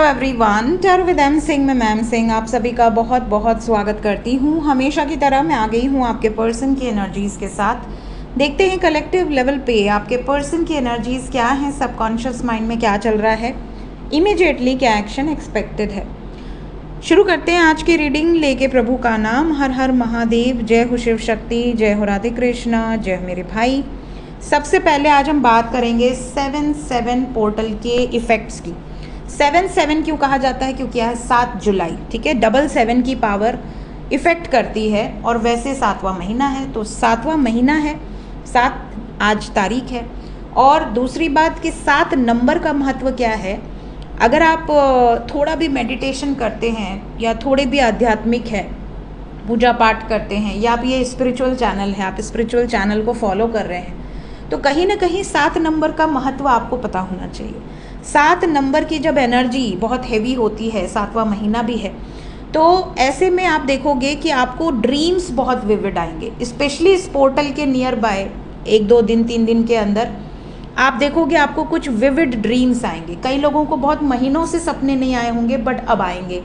Everyone, tarot with M Singh में ma'am Singh आप सभी का बहुत बहुत स्वागत करती हूँ। हमेशा की तरह मैं आ गई हूँ आपके पर्सन की एनर्जीज़ के साथ। देखते हैं कलेक्टिव लेवल पे आपके पर्सन की एनर्जीज़ क्या हैं, सबकॉन्शियस माइंड में क्या चल रहा है, इमीडिएटली क्या एक्शन एक्सपेक्टेड है। शुरू करते हैं आज की रीडिंग लेके प्रभु का नाम। हर हर महादेव, जय हो शिव शक्ति, जय हो राधे कृष्णा, जय हो मेरे भाई। सबसे पहले आज हम बात करेंगे 7/7 पोर्टल के इफ़ेक्ट्स की। 7/7 क्यों कहा जाता है? क्योंकि यह 7 जुलाई, ठीक है, 7/7 की पावर इफ़ेक्ट करती है और वैसे 7वां महीना है, तो 7वां महीना है, 7 आज तारीख है। और दूसरी बात कि 7 नंबर का महत्व क्या है। अगर आप थोड़ा भी मेडिटेशन करते हैं या थोड़े भी आध्यात्मिक है, पूजा पाठ करते हैं, या आप ये स्पिरिचुअल चैनल है, आप स्पिरिचुअल चैनल को फॉलो कर रहे हैं, तो कहीं ना कहीं 7 नंबर का महत्व आपको पता होना चाहिए। 7 नंबर की जब एनर्जी बहुत हैवी होती है, 7वां महीना भी है, तो ऐसे में आप देखोगे कि आपको ड्रीम्स बहुत विविड आएंगे, स्पेशली इस पोर्टल के नियर बाय 1-2 दिन 3 दिन के अंदर आप देखोगे आपको कुछ विविड ड्रीम्स आएंगे। कई लोगों को बहुत महीनों से सपने नहीं आए होंगे, बट अब आएंगे।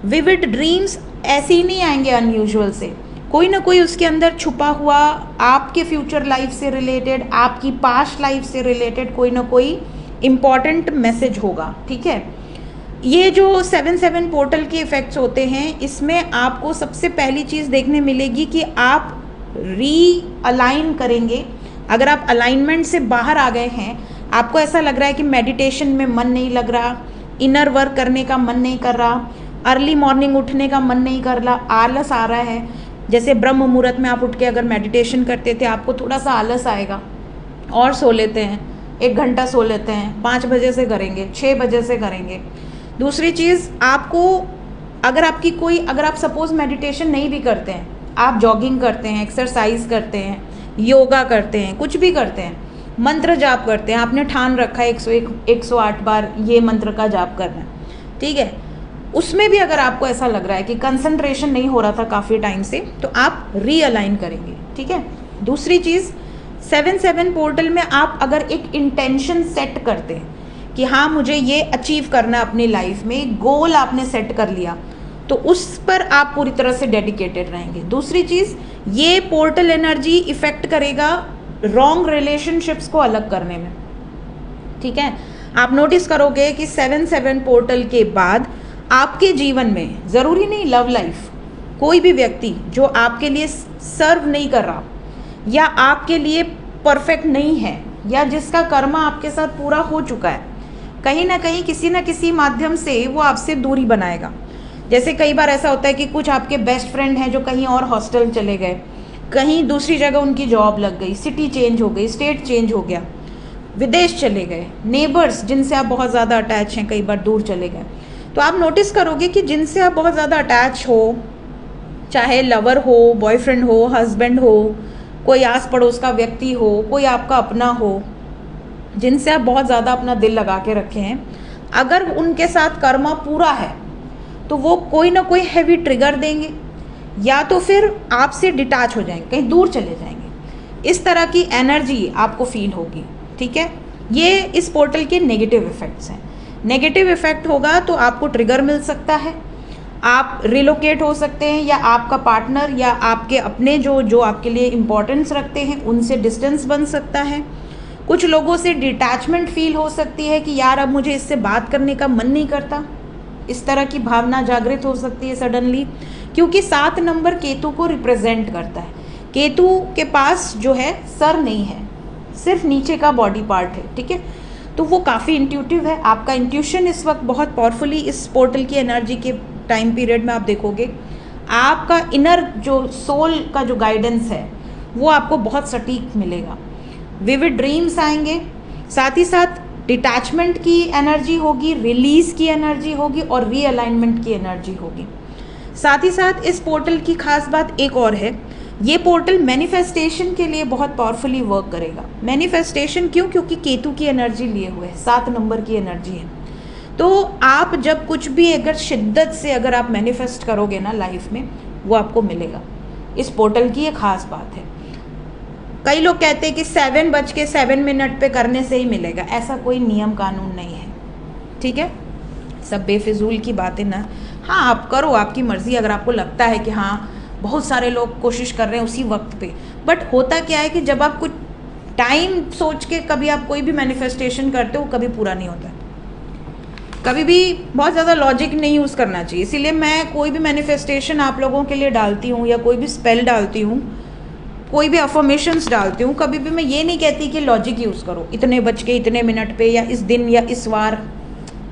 विविड ड्रीम्स ऐसे ही नहीं आएंगे अनयूजुअल से, कोई ना कोई उसके अंदर छुपा हुआ आपके फ्यूचर लाइफ से रिलेटेड, आपकी पास्ट लाइफ से रिलेटेड कोई ना कोई इम्पॉर्टेंट मैसेज होगा, ठीक है। ये जो 7/7 पोर्टल के इफ़ेक्ट्स होते हैं, इसमें आपको सबसे पहली चीज़ देखने मिलेगी कि आप रीअलाइन करेंगे। अगर आप अलाइनमेंट से बाहर आ गए हैं, आपको ऐसा लग रहा है कि मेडिटेशन में मन नहीं लग रहा, इनर वर्क करने का मन नहीं कर रहा, अर्ली मॉर्निंग उठने का मन नहीं कर रहा, आलस आ रहा है। जैसे ब्रह्म मुहूर्त में आप उठ के अगर मेडिटेशन करते थे, आपको थोड़ा सा आलस आएगा और सो लेते हैं, 1 घंटा सो लेते हैं, 5 बजे से करेंगे, 6 बजे से करेंगे। दूसरी चीज़, आपको अगर आप सपोज़ मेडिटेशन नहीं भी करते हैं, आप जॉगिंग करते हैं, एक्सरसाइज करते हैं, योगा करते हैं, कुछ भी करते हैं, मंत्र जाप करते हैं, आपने ठान रखा है 108 बार ये मंत्र का जाप करना है, ठीक है, उसमें भी अगर आपको ऐसा लग रहा है कि कंसंट्रेशन नहीं हो रहा था काफ़ी टाइम से, तो आप रीअलाइन करेंगे, ठीक है। दूसरी चीज़, 7/7 पोर्टल में आप अगर एक इंटेंशन सेट करते हैं कि हाँ मुझे ये अचीव करना है अपनी लाइफ में, गोल आपने सेट कर लिया, तो उस पर आप पूरी तरह से डेडिकेटेड रहेंगे। दूसरी चीज़, ये पोर्टल एनर्जी इफ़ेक्ट करेगा रॉन्ग रिलेशनशिप्स को अलग करने में, ठीक है। आप नोटिस करोगे कि 7/7 पोर्टल के बाद आपके जीवन में, ज़रूरी नहीं लव लाइफ, कोई भी व्यक्ति जो आपके लिए सर्व नहीं कर रहा या आपके लिए परफेक्ट नहीं है, या जिसका कर्मा आपके साथ पूरा हो चुका है, कहीं ना कहीं किसी ना किसी माध्यम से वो आपसे दूरी बनाएगा। जैसे कई बार ऐसा होता है कि कुछ आपके बेस्ट फ्रेंड हैं जो कहीं और हॉस्टल चले गए, कहीं दूसरी जगह उनकी जॉब लग गई, सिटी चेंज हो गई, स्टेट चेंज हो गया, विदेश चले गए, नेबर्स जिनसे आप बहुत ज़्यादा अटैच हैं कई बार दूर चले गए। तो आप नोटिस करोगे कि जिनसे आप बहुत ज़्यादा अटैच हो, चाहे लवर हो, बॉयफ्रेंड हो, हस्बैंड हो, कोई आस पड़ोस का व्यक्ति हो, कोई आपका अपना हो, जिनसे आप बहुत ज़्यादा अपना दिल लगा के रखे हैं, अगर उनके साथ कर्मा पूरा है तो वो कोई ना कोई हैवी ट्रिगर देंगे, या तो फिर आपसे डिटैच हो जाएंगे, कहीं दूर चले जाएंगे। इस तरह की एनर्जी आपको फील होगी, ठीक है। ये इस पोर्टल के नेगेटिव इफ़ेक्ट्स हैं। नेगेटिव इफ़ेक्ट होगा तो आपको ट्रिगर मिल सकता है, आप रिलोकेट हो सकते हैं, या आपका पार्टनर या आपके अपने जो आपके लिए इम्पोर्टेंस रखते हैं उनसे डिस्टेंस बन सकता है। कुछ लोगों से डिटैचमेंट फील हो सकती है कि यार अब मुझे इससे बात करने का मन नहीं करता, इस तरह की भावना जागृत हो सकती है सडनली, क्योंकि 7 नंबर केतु को रिप्रेजेंट करता है। केतु के पास जो है सर नहीं है, सिर्फ नीचे का बॉडी पार्ट है, ठीक है, तो वो काफ़ी इंट्यूटिव है। आपका इंट्यूशन इस वक्त बहुत पावरफुली इस पोर्टल की एनर्जी के टाइम पीरियड में आप देखोगे, आपका इनर जो सोल का जो गाइडेंस है वो आपको बहुत सटीक मिलेगा। विविड ड्रीम्स आएंगे, साथ ही साथ डिटैचमेंट की एनर्जी होगी, रिलीज़ की एनर्जी होगी और रीअलाइनमेंट की एनर्जी होगी। साथ ही साथ इस पोर्टल की खास बात एक और है, ये पोर्टल मैनिफेस्टेशन के लिए बहुत पावरफुली वर्क करेगा। मैनिफेस्टेशन क्यों? क्योंकि केतु की एनर्जी लिए हुए है, 7 नंबर की एनर्जी है। तो आप जब कुछ भी अगर शिद्दत से अगर आप मैनिफेस्ट करोगे ना लाइफ में, वो आपको मिलेगा। इस पोर्टल की ये खास बात है। कई लोग कहते हैं कि 7:07 पे करने से ही मिलेगा, ऐसा कोई नियम कानून नहीं है, ठीक है। सब बेफिजूल की बातें ना, हाँ आप करो, आपकी मर्ज़ी, अगर आपको लगता है कि हाँ बहुत सारे लोग कोशिश कर रहे हैं उसी वक्त पे। बट होता क्या है कि जब आप कुछ टाइम सोच के कभी आप कोई भी मैनिफेस्टेशन करते हो, कभी पूरा नहीं होता है। कभी भी बहुत ज़्यादा लॉजिक नहीं यूज़ करना चाहिए। इसीलिए मैं कोई भी मैनिफेस्टेशन आप लोगों के लिए डालती हूँ या कोई भी स्पेल डालती हूँ, कोई भी अफर्मेशंस डालती हूँ, कभी भी मैं ये नहीं कहती कि लॉजिक यूज़ करो, इतने बज के इतने मिनट पे या इस दिन या इस वार,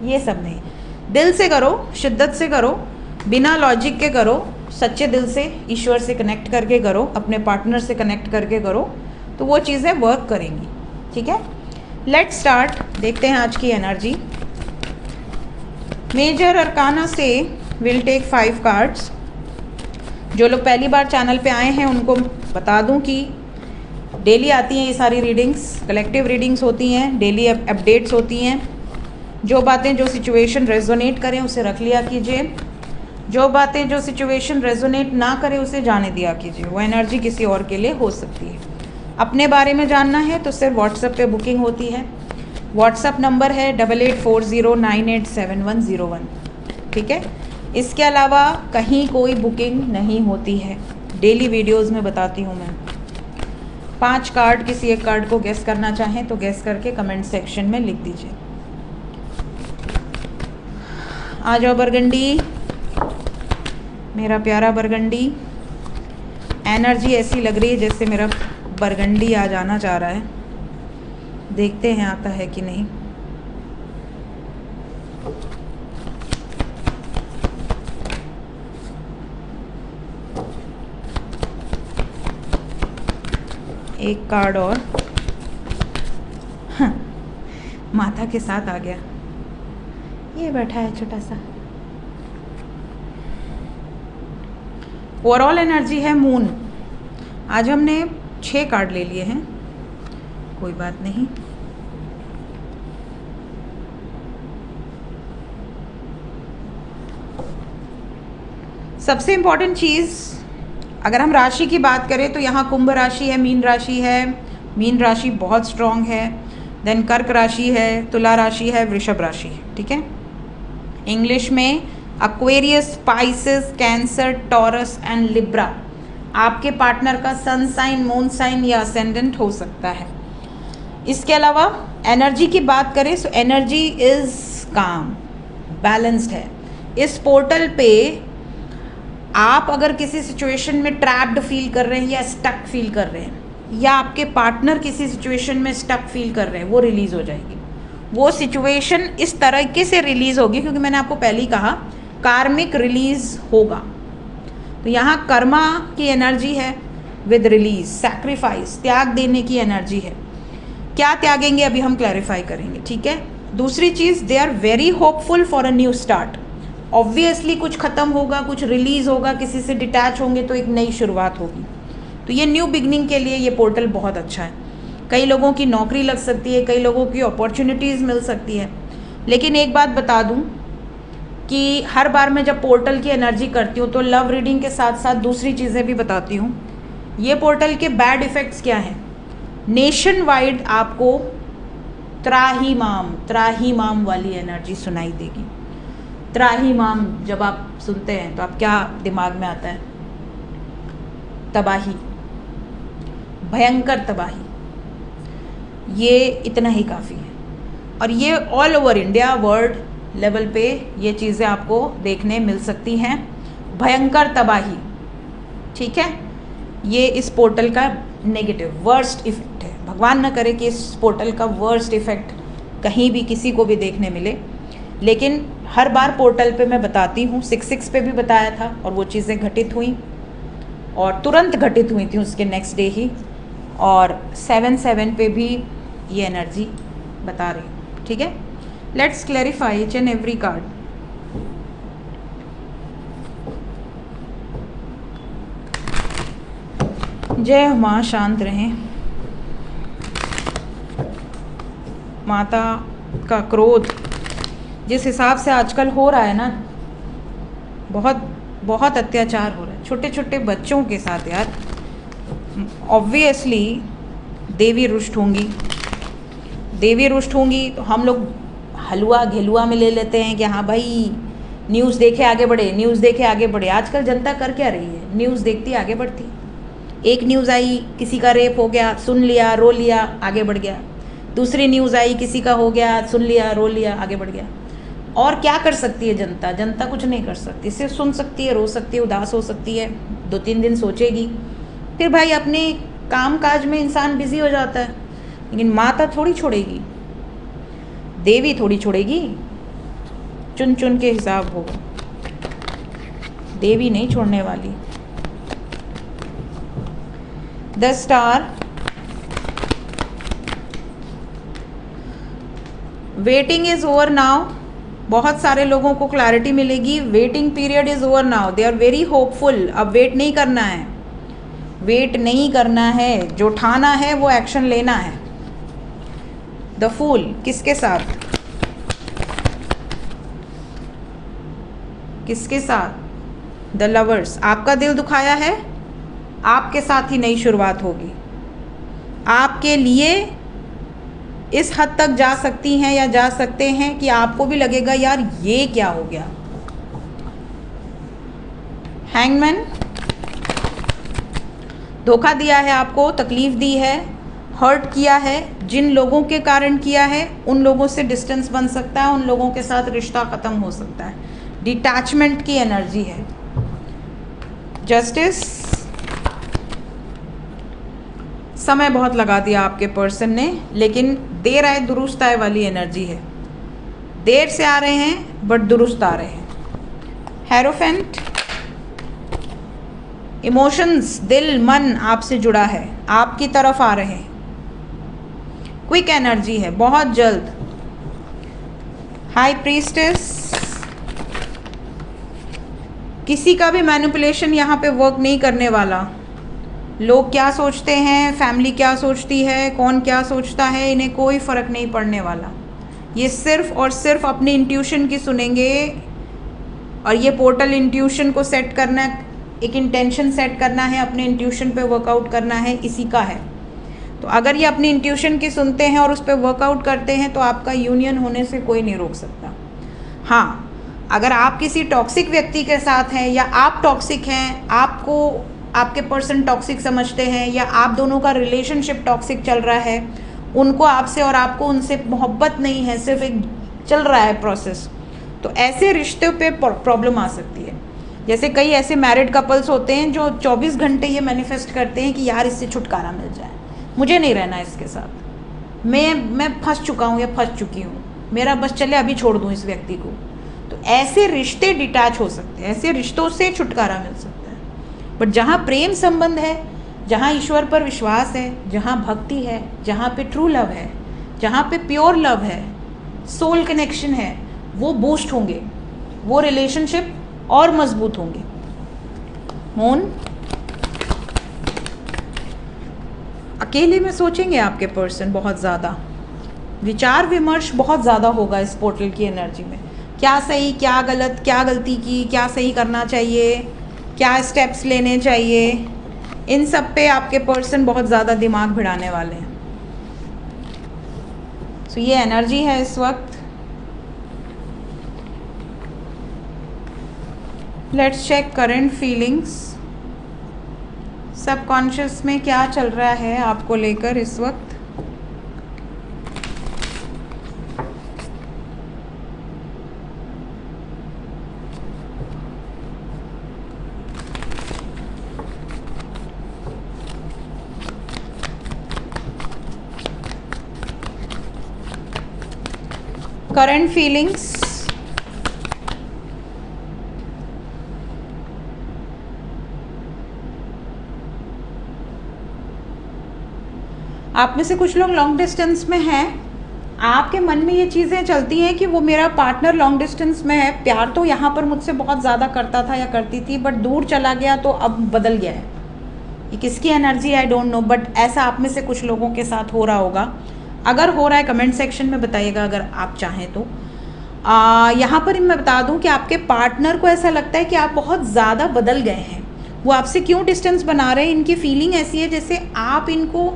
ये सब नहीं। दिल से करो, शिद्दत से करो, बिना लॉजिक के करो, सच्चे दिल से ईश्वर से कनेक्ट करके करो, अपने पार्टनर से कनेक्ट करके करो, तो वो चीज़ें वर्क करेंगी। ठीक है, लेट्स स्टार्ट। देखते हैं आज की एनर्जी। मेजर अरकाना से विल टेक 5 कार्ड्स। जो लोग पहली बार चैनल पे आए हैं उनको बता दूं कि डेली आती हैं ये सारी रीडिंग्स, कलेक्टिव रीडिंग्स होती हैं, डेली अपडेट्स होती हैं। जो बातें जो सिचुएशन रेजोनेट करें उसे रख लिया कीजिए, जो बातें जो सिचुएशन रेजोनेट ना करे उसे जाने दिया कीजिए। वो एनर्जी किसी और के लिए हो सकती है। अपने बारे में जानना है तो सिर्फ व्हाट्सएप पे बुकिंग होती है। व्हाट्सएप नंबर है 8840987101। ठीक है, इसके अलावा कहीं कोई बुकिंग नहीं होती है। डेली वीडियोस में बताती हूँ मैं। 5 कार्ड, किसी एक कार्ड को गेस करना चाहें तो गेस करके कमेंट सेक्शन में लिख दीजिए। आ जाओ बरगंडी, मेरा प्यारा बरगंडी। एनर्जी ऐसी लग रही है जैसे मेरा बरगंडी आ जाना चाह रहा है। देखते हैं आता है कि नहीं। एक कार्ड और, हाँ, माता के साथ आ गया। ये बैठा है छोटा सा। ओवरऑल एनर्जी है मून। आज हमने 6 कार्ड ले लिए हैं, कोई बात नहीं। सबसे इम्पॉर्टेंट चीज़, अगर हम राशि की बात करें तो यहाँ कुंभ राशि है, मीन राशि है। मीन राशि बहुत स्ट्रॉन्ग है। देन कर्क राशि है, तुला राशि है, वृषभ राशि है। ठीक है, इंग्लिश में Aquarius, spices, cancer, taurus and Libra आपके पार्टनर का सन साइन, मून साइन या असेंडेंट हो सकता है। इसके अलावा एनर्जी की बात करें तो एनर्जी इज काम, बैलेंस्ड है। इस पोर्टल पे आप अगर किसी सिचुएशन में ट्रैप्ड फील कर रहे हैं या स्टक फील कर रहे हैं, या आपके पार्टनर किसी सिचुएशन में स्टक फील कर रहे हैं, वो रिलीज़ हो जाएगी। वो सिचुएशन इस तरीके से रिलीज़ होगी, क्योंकि मैंने आपको पहले ही कहा कार्मिक रिलीज़ होगा। तो यहाँ कर्मा की एनर्जी है विद रिलीज, सैक्रिफाइस, त्याग देने की एनर्जी है। क्या त्यागेंगे अभी हम क्लैरिफाई करेंगे। ठीक है, दूसरी चीज़, they are very hopeful for a new start. Obviously कुछ ख़त्म होगा, कुछ रिलीज़ होगा, किसी से डिटैच होंगे तो एक नई शुरुआत होगी। तो ये न्यू बिगनिंग के लिए ये पोर्टल बहुत अच्छा है। कई लोगों की नौकरी लग सकती है, कई लोगों की अपॉर्चुनिटीज़ मिल सकती है। लेकिन एक बात बता दूं कि हर बार मैं जब पोर्टल की एनर्जी करती हूँ तो लव रीडिंग के साथ साथ दूसरी चीज़ें भी बताती हूँ। ये पोर्टल के बैड इफ़ेक्ट्स क्या हैं। नेशन वाइड आपको त्राहीमाम वाली एनर्जी सुनाई देगी। त्राहीमाम जब आप सुनते हैं तो आप क्या दिमाग में आता है? तबाही, भयंकर तबाही। ये इतना ही काफ़ी है। और ये all over India, world level पे ये चीज़ें आपको देखने मिल सकती हैं। भयंकर तबाही। ठीक है, ये इस पोर्टल का नेगेटिव वर्स्ट इफेक्ट है। भगवान न करे कि इस पोर्टल का वर्स्ट इफेक्ट कहीं भी किसी को भी देखने मिले। लेकिन हर बार पोर्टल पे मैं बताती हूँ, 6/6 पे भी बताया था और वो चीज़ें घटित हुई और तुरंत घटित हुई थी उसके नेक्स्ट डे ही, और 7/7 पे भी ये एनर्जी बता रही हूँ। ठीक है, let's clarify each and every card. जय माँ, शांत रहें। माता का क्रोध जिस हिसाब से आजकल हो रहा है ना, बहुत बहुत अत्याचार हो रहा है छोटे छोटे बच्चों के साथ यार। ऑब्वियसली देवी रुष्ट होंगी। देवी रुष्ट होंगी तो हम लोग हलवा घेलुआ में ले लेते हैं कि हाँ भाई न्यूज़ देखे आगे बढ़े, न्यूज़ देखे आगे बढ़े। आजकल जनता कर क्या रही है? न्यूज़ देखती आगे बढ़ती। एक न्यूज़ आई किसी का रेप हो गया, सुन लिया, रो लिया, आगे बढ़ गया। दूसरी न्यूज़ आई किसी का हो गया, सुन लिया, रो लिया, आगे बढ़ गया। और क्या कर सकती है जनता? जनता कुछ नहीं कर सकती, सिर्फ सुन सकती है, रो सकती है, उदास हो सकती है, 2-3 दिन सोचेगी, फिर भाई अपने काम काज में इंसान बिजी हो जाता है। लेकिन माता थोड़ी छोड़ेगी, देवी थोड़ी छोड़ेगी, चुन चुन के हिसाब होगा, देवी नहीं छोड़ने वाली। 10 star. Waiting is over now. बहुत सारे लोगों को क्लैरिटी मिलेगी। Waiting period is over now, they are very hopeful. अब वेट नहीं करना है, वेट नहीं करना है, जो ठाना है वो एक्शन लेना है। द फूल किसके साथ? किसके साथ? The lovers. आपका दिल दुखाया है, आपके साथ ही नई शुरुआत होगी। आपके लिए इस हद तक जा सकती हैं या जा सकते हैं कि आपको भी लगेगा यार ये क्या हो गया। हैंगमैन। धोखा दिया है आपको, तकलीफ दी है, हर्ट किया है, जिन लोगों के कारण किया है उन लोगों से डिस्टेंस बन सकता है, उन लोगों के साथ रिश्ता ख़त्म हो सकता है। डिटैचमेंट की एनर्जी है। जस्टिस। समय बहुत लगा दिया आपके पर्सन ने, लेकिन देर आए दुरुस्त आए वाली एनर्जी है। देर से आ रहे हैं बट दुरुस्त आ रहे हैं। हेरोफेंट। इमोशंस, दिल मन आपसे जुड़ा है, आपकी तरफ आ रहे हैं। क्विक एनर्जी है, बहुत जल्द। High priestess. किसी का भी मैनिपुलेशन यहाँ पे वर्क नहीं करने वाला। लोग क्या सोचते हैं, फैमिली क्या सोचती है, कौन क्या सोचता है, इन्हें कोई फ़र्क नहीं पड़ने वाला। ये सिर्फ और सिर्फ अपनी इंट्यूशन की सुनेंगे। और ये पोर्टल इंट्यूशन को सेट करना, एक इंटेंशन सेट करना है, अपने इंट्यूशन पे वर्कआउट करना है, इसी का है। तो अगर ये अपनी इंट्यूशन की सुनते हैं और उस पर वर्कआउट करते हैं तो आपका यूनियन होने से कोई नहीं रोक सकता। हाँ, अगर आप किसी टॉक्सिक व्यक्ति के साथ हैं या आप टॉक्सिक हैं, आपको आपके पर्सन टॉक्सिक समझते हैं या आप दोनों का रिलेशनशिप टॉक्सिक चल रहा है, उनको आपसे और आपको उनसे मोहब्बत नहीं है, सिर्फ एक चल रहा है प्रोसेस, तो ऐसे रिश्तों पे प्रॉब्लम आ सकती है। जैसे कई ऐसे मैरिड कपल्स होते हैं जो 24 घंटे ये मैनिफेस्ट करते हैं कि यार इससे छुटकारा मिल जाए, मुझे नहीं रहना इसके साथ, मैं फंस चुका हूँ या फंस चुकी हूँ, मेरा बस चले अभी छोड़ दूँ इस व्यक्ति को। तो ऐसे रिश्ते डिटैच हो सकते हैं, ऐसे रिश्तों से छुटकारा मिल सकता है। बट जहाँ प्रेम संबंध है, जहाँ ईश्वर पर विश्वास है, जहाँ भक्ति है, जहाँ पे ट्रू लव है, जहाँ पे प्योर लव है, सोल कनेक्शन है, वो बूस्ट होंगे, वो रिलेशनशिप और मजबूत होंगे। मून। अकेले में सोचेंगे आपके पर्सन बहुत ज़्यादा, विचार विमर्श बहुत ज़्यादा होगा इस पोर्टल की एनर्जी में। क्या सही, क्या गलत, क्या गलती की, क्या सही करना चाहिए, क्या स्टेप्स लेने चाहिए, इन सब पे आपके पर्सन बहुत ज़्यादा दिमाग भिड़ाने वाले हैं। तो ये एनर्जी है इस वक्त। Let's check current feelings. Subconscious में क्या चल रहा है आपको लेकर इस वक्त। Current feelings. आप में से कुछ लोग लॉन्ग डिस्टेंस में हैं। आपके मन में ये चीज़ें चलती हैं कि वो मेरा पार्टनर लॉन्ग डिस्टेंस में है, प्यार तो यहाँ पर मुझसे बहुत ज़्यादा करता था या करती थी, बट दूर चला गया तो अब बदल गया है। ये किसकी energy I don't know, but ऐसा आप में से कुछ लोगों के साथ हो रहा होगा। अगर हो रहा है कमेंट सेक्शन में बताइएगा अगर आप चाहें तो। यहाँ पर मैं बता दूँ कि आपके पार्टनर को ऐसा लगता है कि आप बहुत ज़्यादा बदल गए हैं। वो आपसे क्यों डिस्टेंस बना रहे हैं, इनकी फीलिंग ऐसी है जैसे आप इनको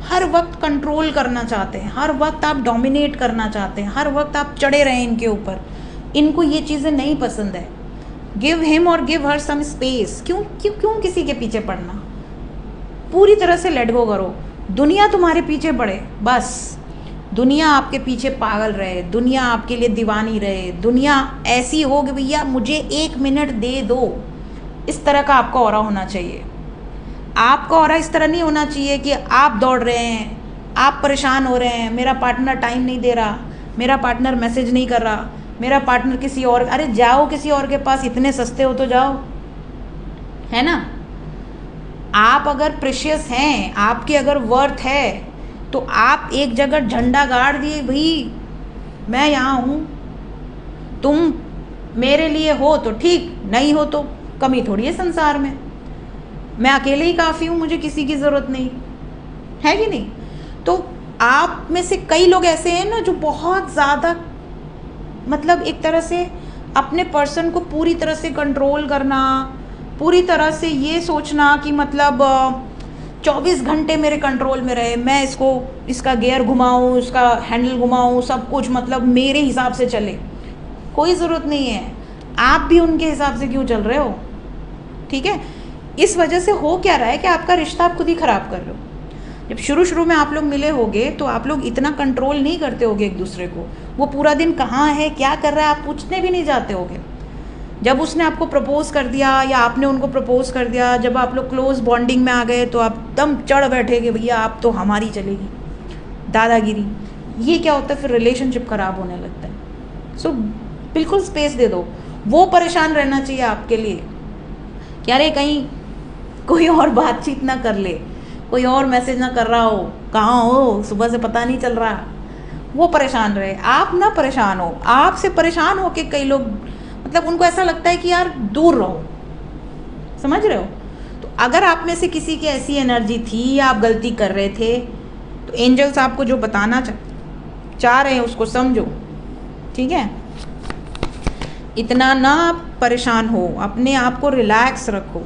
हर वक्त कंट्रोल करना चाहते हैं, हर वक्त आप डोमिनेट करना चाहते हैं, हर वक्त आप चढ़े रहें इनके ऊपर। इनको ये चीज़ें नहीं पसंद है। गिव हिम और गिव हर सम स्पेस। क्यों क्यों क्यों किसी के पीछे पड़ना, पूरी तरह से लेट गो करो। दुनिया तुम्हारे पीछे पड़े, बस दुनिया आपके पीछे पागल रहे, दुनिया आपके लिए दीवानी रहे, दुनिया ऐसी हो कि भैया मुझे 1 मिनट दे दो, इस तरह का आपका ऑरा होना चाहिए। आपका ऑरा इस तरह नहीं होना चाहिए कि आप दौड़ रहे हैं, आप परेशान हो रहे हैं, मेरा पार्टनर टाइम नहीं दे रहा, मेरा पार्टनर मैसेज नहीं कर रहा, मेरा पार्टनर किसी और, अरे जाओ किसी और के पास, इतने सस्ते हो तो जाओ, है ना। आप अगर प्रेशियस हैं, आपकी अगर वर्थ है, तो आप एक जगह झंडा गाड़ दिए, भाई मैं यहाँ हूँ, तुम मेरे लिए हो तो ठीक, नहीं हो तो कमी थोड़ी है संसार में, मैं अकेले ही काफ़ी हूँ, मुझे किसी की ज़रूरत नहीं है कि नहीं। तो आप में से कई लोग ऐसे हैं ना जो बहुत ज़्यादा मतलब एक तरह से अपने पर्सन को पूरी तरह से कंट्रोल करना, पूरी तरह से ये सोचना कि मतलब 24 घंटे मेरे कंट्रोल में रहे, मैं इसका गियर घुमाऊँ, इसका हैंडल घुमाऊँ, सब कुछ मतलब मेरे हिसाब से चले। कोई ज़रूरत नहीं है, आप भी उनके हिसाब से क्यों चल रहे हो, ठीक है। इस वजह से हो क्या रहा है कि आपका रिश्ता आप खुद ही ख़राब कर रहे हो। जब शुरू शुरू में आप लोग मिले होगे तो आप लोग इतना कंट्रोल नहीं करते होगे एक दूसरे को, वो पूरा दिन कहाँ है क्या कर रहा है आप पूछने भी नहीं जाते होगे। जब उसने आपको प्रपोज़ कर दिया या आपने उनको प्रपोज़ कर दिया, जब आप लोग क्लोज बॉन्डिंग में आ गए तो आप दम चढ़ बैठे कि भैया आप तो हमारी चलेगी, दादागिरी। ये क्या होता है, फिर रिलेशनशिप ख़राब होने लगता है। सो बिल्कुल स्पेस दे दो। वो परेशान रहना चाहिए आपके लिए कि अरे कहीं कोई और बातचीत ना कर ले, कोई और मैसेज ना कर रहा हो, कहाँ हो, सुबह से पता नहीं चल रहा, वो परेशान रहे, आप ना परेशान हो। आपसे परेशान हो के कई लोग मतलब उनको ऐसा लगता है कि यार दूर रहो, समझ रहे हो। तो अगर आप में से किसी की ऐसी एनर्जी थी या आप गलती कर रहे थे, तो एंजल्स आपको जो बताना चाह रहे हैं उसको समझो, ठीक है। इतना ना परेशान हो, अपने आप को रिलैक्स रखो।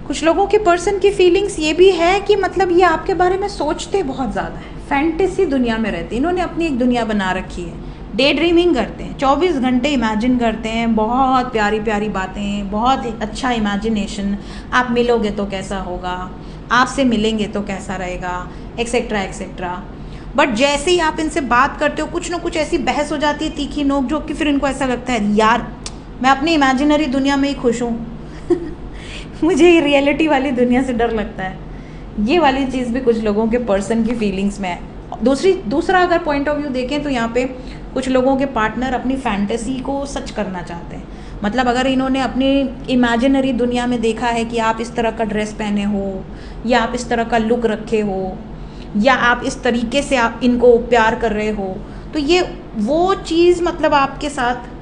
कुछ लोगों के पर्सन की फीलिंग्स ये भी है कि मतलब ये आपके बारे में सोचते बहुत ज़्यादा है, फैंटेसी दुनिया में रहते हैं, इन्होंने अपनी एक दुनिया बना रखी है, डे ड्रीमिंग करते हैं, 24 घंटे इमेजिन करते हैं, बहुत प्यारी प्यारी बातें, बहुत अच्छा इमेजिनेशन, आप मिलोगे तो कैसा होगा, आपसे मिलेंगे तो कैसा रहेगा, एक्सेट्रा एक्सेट्रा। बट जैसे ही आप इनसे बात करते हो कुछ ना कुछ ऐसी बहस हो जाती है, तीखी नोक झोंक की, फिर इनको ऐसा लगता है यार मैं अपनी इमेजिनरी दुनिया में ही खुश हूँ मुझे ये रियलिटी वाली दुनिया से डर लगता है। ये वाली चीज़ भी कुछ लोगों के पर्सन की फीलिंग्स में है। दूसरा अगर पॉइंट ऑफ व्यू देखें तो यहाँ पे कुछ लोगों के पार्टनर अपनी फैंटेसी को सच करना चाहते हैं। मतलब अगर इन्होंने अपनी इमेजिनरी दुनिया में देखा है कि आप इस तरह का ड्रेस पहने हो, या आप इस तरह का लुक रखे हो, या आप इस तरीके से आप इनको प्यार कर रहे हो, तो ये वो चीज़ मतलब आपके साथ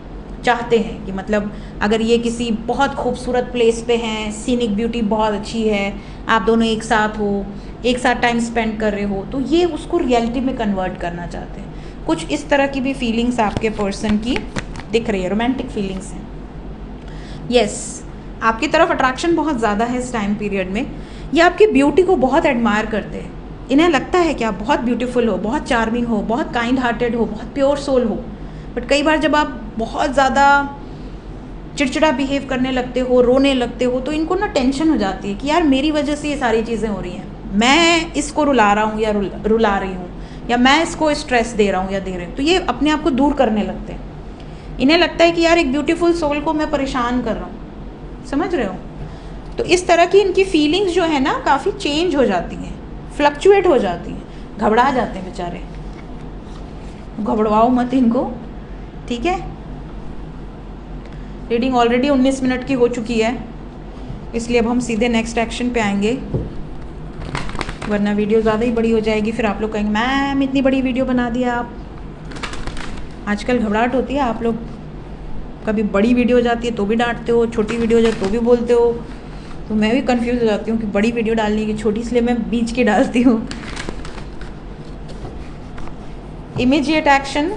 चाहते हैं कि मतलब अगर ये किसी बहुत खूबसूरत प्लेस पे हैं, सीनिक ब्यूटी बहुत अच्छी है, आप दोनों एक साथ हो, एक साथ टाइम स्पेंड कर रहे हो, तो ये उसको रियलिटी में कन्वर्ट करना चाहते हैं। कुछ इस तरह की भी फीलिंग्स आपके पर्सन की दिख रही है, रोमांटिक फीलिंग्स हैं। यस, आपकी तरफ अट्रैक्शन बहुत ज़्यादा है इस टाइम पीरियड में। ये आपकी ब्यूटी को बहुत एडमायर करते हैं, इन्हें लगता है कि आप बहुत ब्यूटीफुल हो, बहुत चार्मिंग हो, बहुत काइंड हार्टेड हो, बहुत प्योर सोल हो। बट कई बार जब आप बहुत ज़्यादा चिड़चिड़ा बिहेव करने लगते हो, रोने लगते हो, तो इनको ना टेंशन हो जाती है कि यार मेरी वजह से ये सारी चीज़ें हो रही हैं, मैं इसको रुला रहा हूँ या रुला रही हूँ, या मैं इसको स्ट्रेस दे रहा हूँ या दे रही हूँ। तो ये अपने आप को दूर करने लगते हैं। इन्हें लगता है कि यार एक ब्यूटीफुल सोल को मैं परेशान कर रहा हूँ, समझ रहे हो। तो इस तरह की इनकी फीलिंग्स जो है ना काफ़ी चेंज हो जाती हैं, फ्लक्चुएट हो जाती हैं, घबरा जाते हैं बेचारे। घबराओ मत इनको, ठीक है। रीडिंग ऑलरेडी 19 मिनट की हो चुकी है, इसलिए अब हम सीधे नेक्स्ट एक्शन पे आएंगे, वरना वीडियो ज़्यादा ही बड़ी हो जाएगी। फिर आप लोग कहेंगे मैम इतनी बड़ी वीडियो बना दिया आप। आजकल घबराहट होती है, आप लोग कभी बड़ी वीडियो हो जाती है तो भी डांटते हो, छोटी वीडियो हो जाए तो भी बोलते हो। तो मैं भी कंफ्यूज हो जाती हूँ कि बड़ी वीडियो डालनी है कि छोटी, इसलिए मैं बीच की डालती हूँ। इमीडिएट एक्शन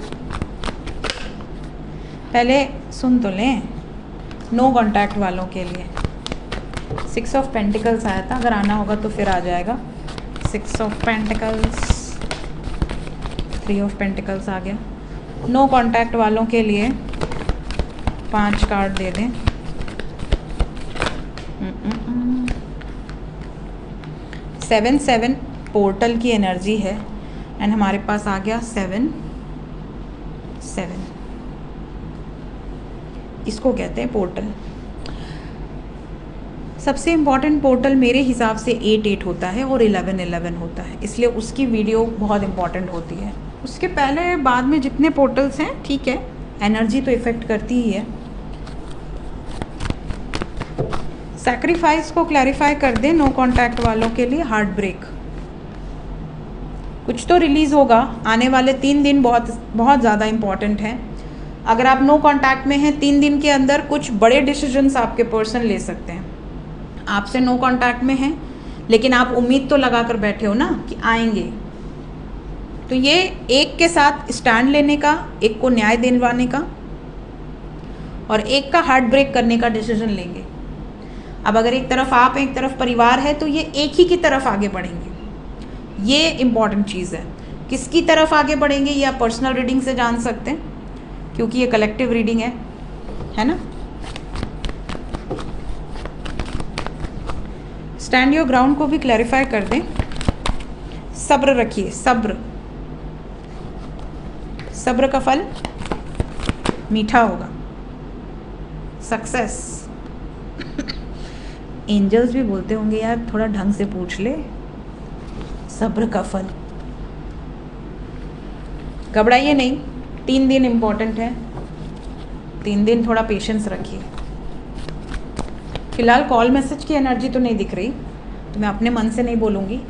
पहले सुन तो लें, नो कॉन्टैक्ट वालों के लिए 6 ऑफ पेंटिकल्स आया था, अगर आना होगा तो फिर आ जाएगा 6 ऑफ पेंटिकल्स, 3 ऑफ पेंटिकल्स आ गया। नो कांटेक्ट वालों के लिए 5 कार्ड दे दें। 7 पोर्टल की एनर्जी है एंड हमारे पास आ गया 7। इसको कहते हैं पोर्टल। सबसे इम्पॉर्टेंट पोर्टल मेरे हिसाब से 8 होता है और 11 होता है, इसलिए उसकी वीडियो बहुत इम्पॉर्टेंट होती है। उसके पहले बाद में जितने पोर्टल्स हैं ठीक है, एनर्जी तो इफ़ेक्ट करती ही है। सैक्रिफाइस को क्लैरिफाई कर दें नो कांटेक्ट वालों के लिए। हार्ट ब्रेक कुछ तो रिलीज़ होगा आने वाले 3 दिन, बहुत ज़्यादा इम्पॉर्टेंट हैं। अगर आप नो कांटेक्ट में हैं 3 दिन के अंदर कुछ बड़े डिसीजंस आपके पर्सन ले सकते हैं। आपसे नो कांटेक्ट में हैं लेकिन आप उम्मीद तो लगा कर बैठे हो ना कि आएंगे, तो ये एक के साथ स्टैंड लेने का, एक को न्याय दिलवाने का और एक का हार्ट ब्रेक करने का डिसीजन लेंगे। अब अगर एक तरफ आप हैं एक तरफ परिवार है तो ये एक ही की तरफ आगे बढ़ेंगे। ये इम्पॉर्टेंट चीज़ है। किसकी तरफ आगे बढ़ेंगे ये आप पर्सनल रीडिंग से जान सकते हैं, क्योंकि ये कलेक्टिव रीडिंग है ना। स्टैंड योर ग्राउंड को भी क्लैरिफाई कर दें। सब्र रखिए, सब्र का फल मीठा होगा। सक्सेस। एंजल्स भी बोलते होंगे यार थोड़ा ढंग से पूछ ले। सब्र का फल। घबराइए नहीं, 3 दिन इम्पोर्टेंट है, 3 दिन थोड़ा पेशेंस रखिए। फिलहाल कॉल मैसेज की एनर्जी तो नहीं दिख रही, तो मैं अपने मन से नहीं बोलूँगी,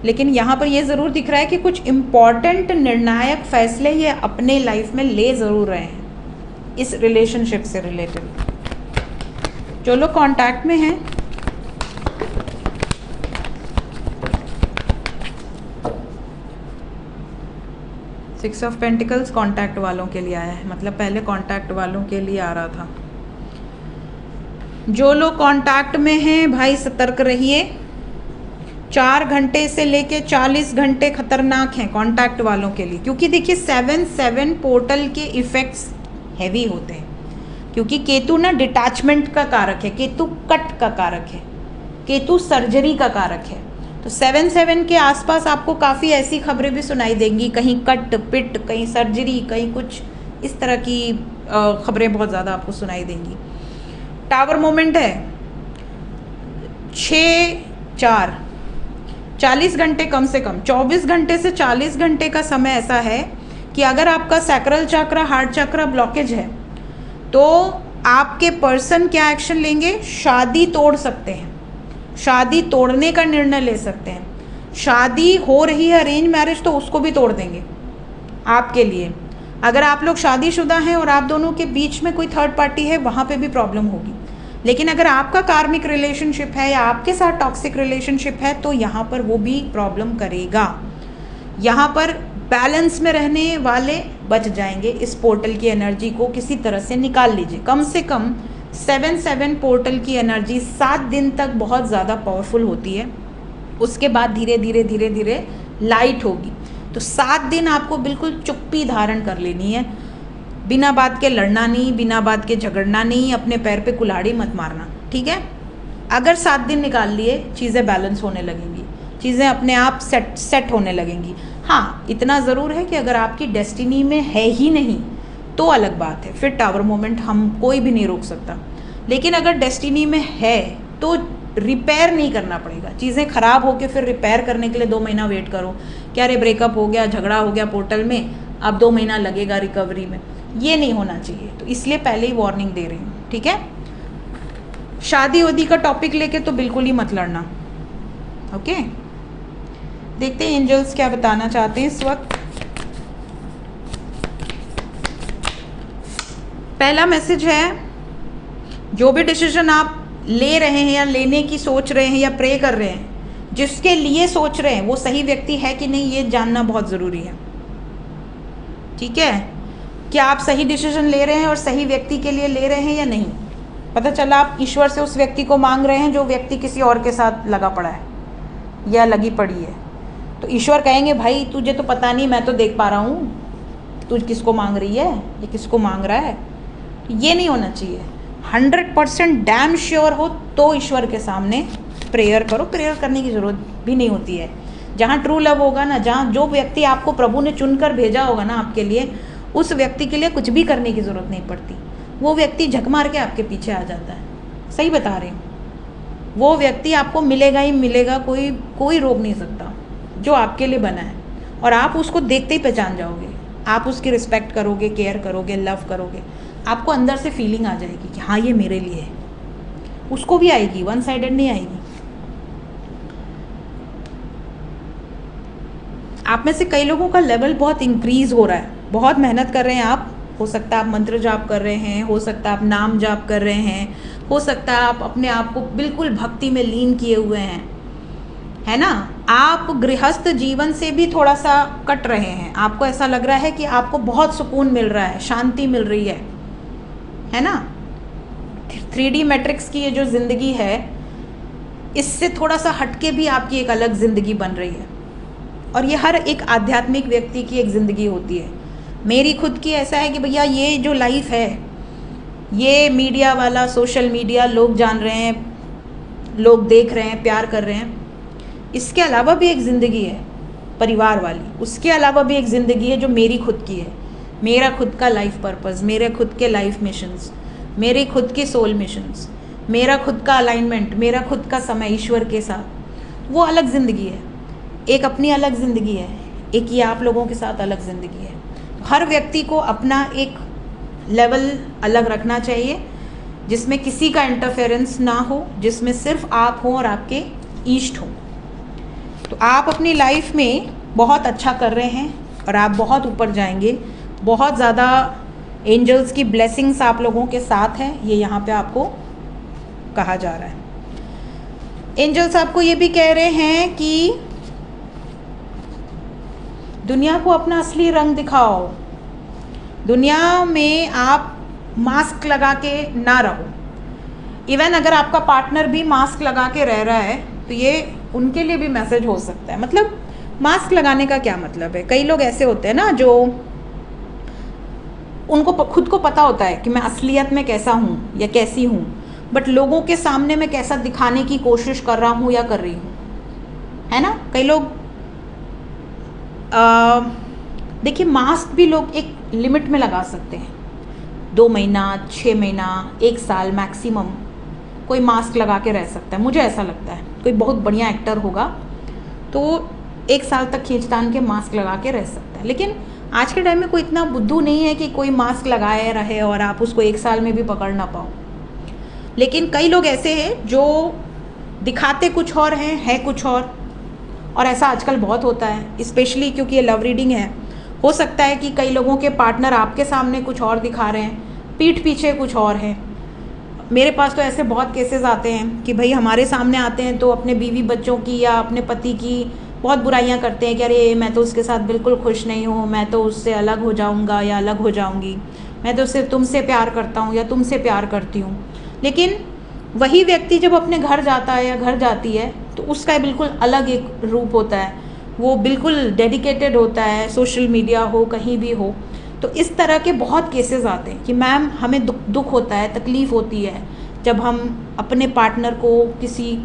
लेकिन यहाँ पर ये ज़रूर दिख रहा है कि कुछ इम्पॉर्टेंट निर्णायक फैसले ये अपने लाइफ में ले ज़रूर रहे हैं इस रिलेशनशिप से रिलेटेड। जो लोग कांटेक्ट में हैं सिक्स ऑफ पेंटिकल्स कांटेक्ट वालों के लिए आया है, मतलब पहले कांटेक्ट वालों के लिए आ रहा था। जो लोग कांटेक्ट में हैं भाई सतर्क रहिए। 4 घंटे से लेके 40 घंटे खतरनाक हैं कांटेक्ट वालों के लिए, क्योंकि देखिए 7 पोर्टल के इफ़ेक्ट्स हैवी होते हैं, क्योंकि केतु ना डिटैचमेंट का कारक है, केतु कट का कारक है, केतु सर्जरी का कारक है। तो 7 के आसपास आपको काफ़ी ऐसी खबरें भी सुनाई देंगी, कहीं कट पिट, कहीं सर्जरी, कहीं कुछ इस तरह की खबरें बहुत ज़्यादा आपको सुनाई देंगी। टावर मोमेंट है 6-4, 40 घंटे, कम से कम 24 घंटे से 40 घंटे का समय ऐसा है कि अगर आपका सैक्रल चक्र, हार्ट चक्र ब्लॉकेज है तो आपके पर्सन क्या एक्शन लेंगे? शादी तोड़ सकते हैं, शादी तोड़ने का निर्णय ले सकते हैं। शादी हो रही है अरेंज मैरिज तो उसको भी तोड़ देंगे आपके लिए। अगर आप लोग शादीशुदा हैं और आप दोनों के बीच में कोई थर्ड पार्टी है, वहाँ पे भी प्रॉब्लम होगी। लेकिन अगर आपका कार्मिक रिलेशनशिप है या आपके साथ टॉक्सिक रिलेशनशिप है तो यहाँ पर वो भी प्रॉब्लम करेगा। यहाँ पर बैलेंस में रहने वाले बच जाएंगे। इस पोर्टल की एनर्जी को किसी तरह से निकाल लीजिए। कम से कम 7 पोर्टल की एनर्जी 7 दिन तक बहुत ज़्यादा पावरफुल होती है, उसके बाद धीरे धीरे लाइट होगी। तो 7 दिन आपको बिल्कुल चुप्पी धारण कर लेनी है, बिना बात के लड़ना नहीं, बिना बात के झगड़ना नहीं, अपने पैर पे कुल्हाड़ी मत मारना, ठीक है। अगर 7 दिन निकाल लिए चीज़ें बैलेंस होने लगेंगी, चीज़ें अपने आप सेट होने लगेंगी। हाँ, इतना ज़रूर है कि अगर आपकी डेस्टिनी में है ही नहीं तो अलग बात है, फिर टावर मोमेंट हम कोई भी नहीं रोक सकता। लेकिन अगर डेस्टिनी में है तो रिपेयर नहीं करना पड़ेगा। चीज़ें ख़राब होकर फिर रिपेयर करने के लिए 2 महीना वेट करो, क्या रे ब्रेकअप हो गया, झगड़ा हो गया पोर्टल में, अब 2 महीना लगेगा रिकवरी में, ये नहीं होना चाहिए। तो इसलिए पहले ही वार्निंग दे रही हूँ, ठीक है। शादी वादी का टॉपिक लेके तो बिल्कुल ही मत लड़ना, ओके। देखते हैं एंजल्स क्या बताना चाहते हैं इस वक्त। पहला मैसेज है, जो भी डिसीजन आप ले रहे हैं या लेने की सोच रहे हैं या प्रे कर रहे हैं, जिसके लिए सोच रहे हैं वो सही व्यक्ति है कि नहीं ये जानना बहुत ज़रूरी है, ठीक है। क्या आप सही डिसीजन ले रहे हैं और सही व्यक्ति के लिए ले रहे हैं या नहीं। पता चला आप ईश्वर से उस व्यक्ति को मांग रहे हैं जो व्यक्ति किसी और के साथ लगा पड़ा है या लगी पड़ी है, तो ईश्वर कहेंगे भाई तुझे तो पता नहीं, मैं तो देख पा रहा हूँ तू किसको मांग रही है, ये किसको मांग रहा है। ये नहीं होना चाहिए। 100% डैम श्योर हो तो ईश्वर के सामने प्रेयर करो। प्रेयर करने की ज़रूरत भी नहीं होती है। जहाँ ट्रू लव होगा ना, जहाँ जो व्यक्ति आपको प्रभु ने चुनकर भेजा होगा ना आपके लिए, उस व्यक्ति के लिए कुछ भी करने की ज़रूरत नहीं पड़ती। वो व्यक्ति झक मार के आपके पीछे आ जाता है। सही बता रही हूँ। वो व्यक्ति आपको मिलेगा ही मिलेगा, कोई रोक नहीं सकता जो आपके लिए बना है। और आप उसको देखते ही पहचान जाओगे। आप उसकी रिस्पेक्ट करोगे, केयर करोगे, लव करोगे, आपको अंदर से फीलिंग आ जाएगी कि हाँ ये मेरे लिए है। उसको भी आएगी, वन साइडेड नहीं आएगी। आप में से कई लोगों का लेवल बहुत इंक्रीज हो रहा है, बहुत मेहनत कर रहे हैं आप। हो सकता है आप मंत्र जाप कर रहे हैं, हो सकता है आप नाम जाप कर रहे हैं, हो सकता है आप अपने आप को बिल्कुल भक्ति में लीन किए हुए हैं, है ना। आप गृहस्थ जीवन से भी थोड़ा सा कट रहे हैं। आपको ऐसा लग रहा है कि आपको बहुत सुकून मिल रहा है, शांति मिल रही है ना। 3D मैट्रिक्स की ये जो ज़िंदगी है, इससे थोड़ा सा हटके भी आपकी एक अलग ज़िंदगी बन रही है। और ये हर एक आध्यात्मिक व्यक्ति की एक ज़िंदगी होती है। मेरी खुद की ऐसा है कि भैया ये जो लाइफ है, ये मीडिया वाला, सोशल मीडिया, लोग जान रहे हैं, लोग देख रहे हैं, प्यार कर रहे हैं, इसके अलावा भी एक ज़िंदगी है परिवार वाली। उसके अलावा भी एक ज़िंदगी है जो मेरी खुद की है। मेरा खुद का लाइफ पर्पस, मेरे खुद के लाइफ मिशंस, मेरे खुद के सोल मिशंस, मेरा खुद का अलाइनमेंट, मेरा खुद का समय ईश्वर के साथ, वो अलग ज़िंदगी है। एक अपनी अलग ज़िंदगी है, एक ये आप लोगों के साथ अलग ज़िंदगी है। हर व्यक्ति को अपना एक लेवल अलग रखना चाहिए, जिसमें किसी का इंटरफेरेंस ना हो, जिसमें सिर्फ आप हों और आपके ईष्ट हों। तो आप अपनी लाइफ में बहुत अच्छा कर रहे हैं और आप बहुत ऊपर जाएंगे। बहुत ज़्यादा एंजल्स की ब्लेसिंग्स आप लोगों के साथ हैं, ये यहाँ पे आपको कहा जा रहा है। एंजल्स आपको ये भी कह रहे हैं कि दुनिया को अपना असली रंग दिखाओ। दुनिया में आप मास्क लगा के ना रहो। इवन अगर आपका पार्टनर भी मास्क लगा के रह रहा है तो ये उनके लिए भी मैसेज हो सकता है। मतलब मास्क लगाने का क्या मतलब है, कई लोग ऐसे होते हैं ना जो उनको खुद को पता होता है कि मैं असलियत में कैसा हूँ या कैसी हूँ, बट लोगों के सामने मैं कैसा दिखाने की कोशिश कर रहा हूँ या कर रही हूँ, है ना। कई लोग देखिए, मास्क भी लोग एक लिमिट में लगा सकते हैं। 2 महीना, 6 महीना, 1 साल मैक्सिमम कोई मास्क लगा के रह सकता है, मुझे ऐसा लगता है। कोई बहुत बढ़िया एक्टर होगा तो 1 साल तक खींचतान के मास्क लगा के रह सकता है। लेकिन आज के टाइम में कोई इतना बुद्धू नहीं है कि कोई मास्क लगाए रहे और आप उसको 1 साल में भी पकड़ ना पाओ। लेकिन कई लोग ऐसे हैं जो दिखाते कुछ और हैं, है कुछ और ऐसा आजकल बहुत होता है, स्पेशली क्योंकि ये लव रीडिंग है। हो सकता है कि कई लोगों के पार्टनर आपके सामने कुछ और दिखा रहे हैं, पीठ पीछे कुछ और है। मेरे पास तो ऐसे बहुत केसेस आते हैं कि भाई हमारे सामने आते हैं तो अपने बीवी बच्चों की या अपने पति की बहुत बुराइयां करते हैं कि अरे मैं तो उसके साथ बिल्कुल खुश नहीं हूँ, मैं तो उससे अलग हो जाऊँगा या अलग हो जाऊँगी, मैं तो सिर्फ तुमसे प्यार करता हूँ या तुमसे प्यार करती हूँ। लेकिन वही व्यक्ति जब अपने घर जाता है या घर जाती है तो उसका बिल्कुल अलग एक रूप होता है। वो बिल्कुल डेडिकेटेड होता है, सोशल मीडिया हो, कहीं भी हो। तो इस तरह के बहुत केसेस आते हैं कि मैम हमें दुख होता है, तकलीफ़ होती है जब हम अपने पार्टनर को किसी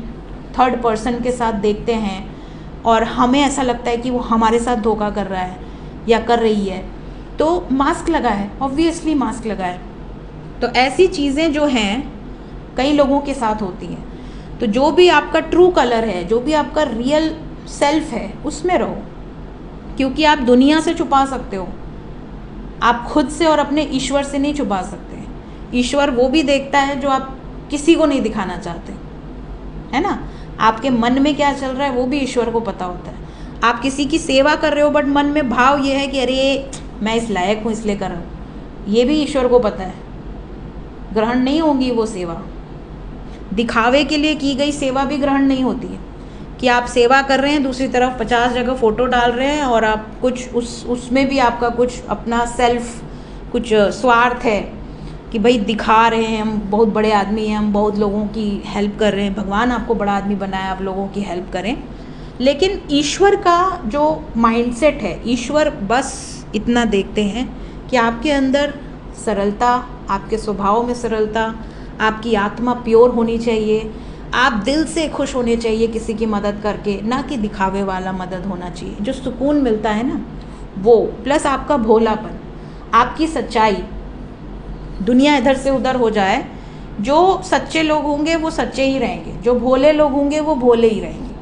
थर्ड पर्सन के साथ देखते हैं और हमें ऐसा लगता है कि वो हमारे साथ धोखा कर रहा है या कर रही है। तो मास्क लगा है, ऑब्वियसली मास्क लगा है। तो ऐसी चीज़ें जो हैं कई लोगों के साथ होती हैं। तो जो भी आपका ट्रू कलर है, जो भी आपका रियल सेल्फ है, उसमें रहो, क्योंकि आप दुनिया से छुपा सकते हो, आप खुद से और अपने ईश्वर से नहीं छुपा सकते। ईश्वर वो भी देखता है जो आप किसी को नहीं दिखाना चाहते, है ना। आपके मन में क्या चल रहा है वो भी ईश्वर को पता होता है। आप किसी की सेवा कर रहे हो बट मन में भाव ये है कि अरे मैं इस लायक हूँ इसलिए कर रहा हूँ, ये भी ईश्वर को पता है। ग्रहण नहीं होगी वो सेवा। दिखावे के लिए की गई सेवा भी ग्रहण नहीं होती है कि आप सेवा कर रहे हैं, दूसरी तरफ 50 जगह फ़ोटो डाल रहे हैं और आप कुछ उसमें भी आपका कुछ अपना सेल्फ, कुछ स्वार्थ है कि भाई दिखा रहे हैं हम बहुत बड़े आदमी हैं, हम बहुत लोगों की हेल्प कर रहे हैं, भगवान आपको बड़ा आदमी बनाया, आप लोगों की हेल्प करें। लेकिन ईश्वर का जो माइंडसेट है, ईश्वर बस इतना देखते हैं कि आपके अंदर सरलता, आपके स्वभाव में सरलता, आपकी आत्मा प्योर होनी चाहिए, आप दिल से खुश होने चाहिए किसी की मदद करके, ना कि दिखावे वाला मदद होना चाहिए। जो सुकून मिलता है ना वो, प्लस आपका भोलापन, आपकी सच्चाई, दुनिया इधर से उधर हो जाए, जो सच्चे लोग होंगे वो सच्चे ही रहेंगे, जो भोले लोग होंगे वो भोले ही रहेंगे।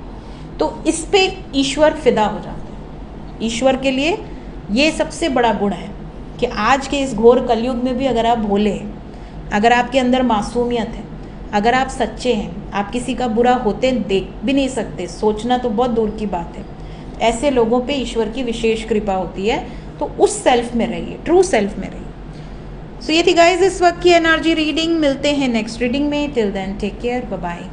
तो इस पे ईश्वर फिदा हो जाते हैं। ईश्वर के लिए ये सबसे बड़ा गुण है कि आज के इस घोर कलयुग में भी अगर आप भोले हैं, अगर आपके अंदर मासूमियत है, अगर आप सच्चे हैं, आप किसी का बुरा होते देख भी नहीं सकते, सोचना तो बहुत दूर की बात है, ऐसे लोगों पे ईश्वर की विशेष कृपा होती है। तो उस सेल्फ में रहिए, ट्रू सेल्फ में रहिए। सो ये थी गाइज इस वक्त की एनर्जी रीडिंग। मिलते हैं नेक्स्ट रीडिंग में। Till then take care, bye bye.